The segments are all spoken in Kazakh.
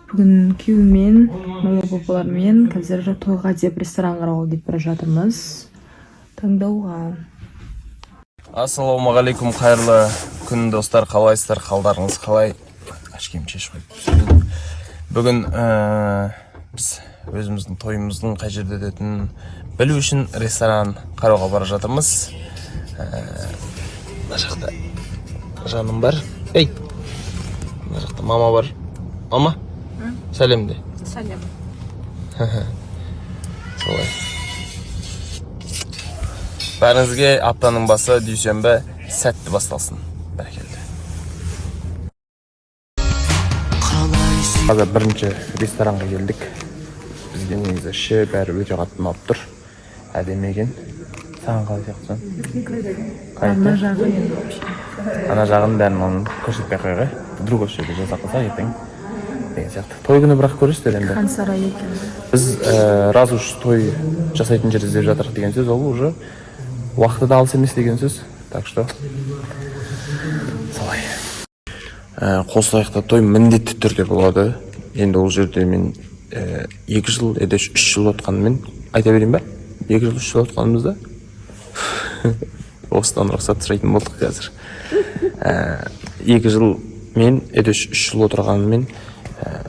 Бүгін күйеуіммен, мама папалармен қазір тойға деп ресторан қарауға кетіп бара жатырмыз. Таңдауға. Ассалаумағалейкум, қайырлы күн достар, қалайсыздар, қалдарыңыз қалай? Ашкем шеш қойып. Бүгін біз өзіміздің тойымыздың қай жерде өтетінін білу үшін ресторан қарауға бара жатырмыз. Мына жақта жаным бар. Ей! Мына жақта мама бар. Мама? Сәлем де. Сәлем. Солай. Бәріңізге аптаның басы дүйсенбі сәтті басталсын. Бәрекелді. Қазір бірінші ресторанға келдік. Бізге негізі іші бәрі өте қатты ұнап тұр. Әдемі екен. Саған қалай сияқтысың? Ана жағы енді. Ана жағын бәрін оның көрсетпей қойға. Другой жерде жаза қылса ертең. Деген сияқты. Той күні бірақ көресіздер енді. Хан сарай екен. Біз раз уж той жасайтын жер іздеп жатырық деген сөз, ол уже уақыты да алыс емес деген сөз. Так что солай. Қосылайықта той міндетті түрде болады. Енді ол жерде мен 2 жыл, 3 жыл отқанымен айта берейін ба? 2 жыл, 3 жыл отқанымызда осыдан рұқсат сұрайтын болдық қазір. 2 жыл мен 3 жыл отырғанымен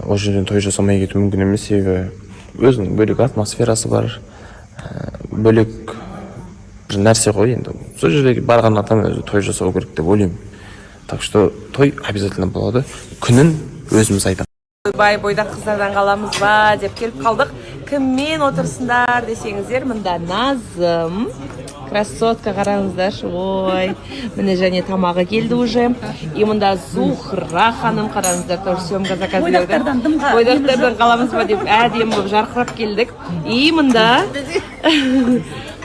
ол жерден той жасамай кету мүмкін емес, себебі өзінің бөлек атмосферасы бар, бөлек бір нәрсе ғой енді. Сол жерге барған адам өзі той жасау керек деп ойлаймын. Так что той обязательно болады. Күнін өзіміз айтамыз. Бай бойдақ қыздардан қаламыз ба деп келіп қалдық. Кіммен отырсыңдар десеңіздер, мында Назым, красотка қараңыздар. Ой, міне және тамағы келді уже. И мында Зухра ханым қараңыздар, тоже съемка заказ берді. Бойдақтардан қаламыз ба деп әдемі болып жарқырап келдік. И мында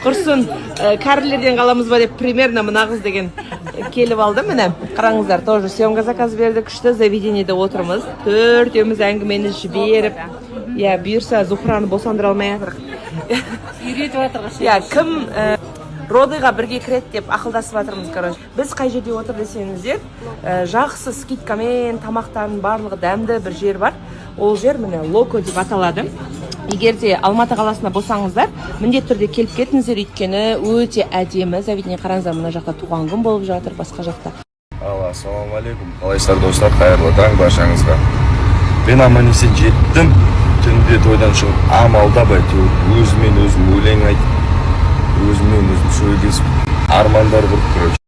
құрсын кәрілерден қаламыз ба деп примерно мына қыз деген келіп алды. Міне қараңыздар, тоже съемка заказ берді. Күшті заведениеде отырмыз. Төртеуміз әңгімені жіберіп, я бұйырса Зухраны босандыра алмай жатырық. Үйретіп жатырық. Я кім родыға бірге кіреді деп ақылдасып жатырмыз, короче. Біз қай жерде отыр десеңіздер, жақсы скидкамен тамақтардың барлығы дәмді бір жер бар. Ол жер міне Локо деп аталады. Егер де Алматы қаласына болсаңыздар, міндетті түрде келіп кетіңіздер, өйткені өте әдемі. Заведение қараңыздар, мына жақта туған күн болып жатыр, басқа жақта. Ассалаумағалейкум. Қалайсыздар достар, қайырлы таң баршаңызға. Мен аман-есен жеттім. Түнде тойдан шығып амалдап әйтеуір өзімен өзім өлең айтып, өзімен өзім сөйлесіп, армандар құрып,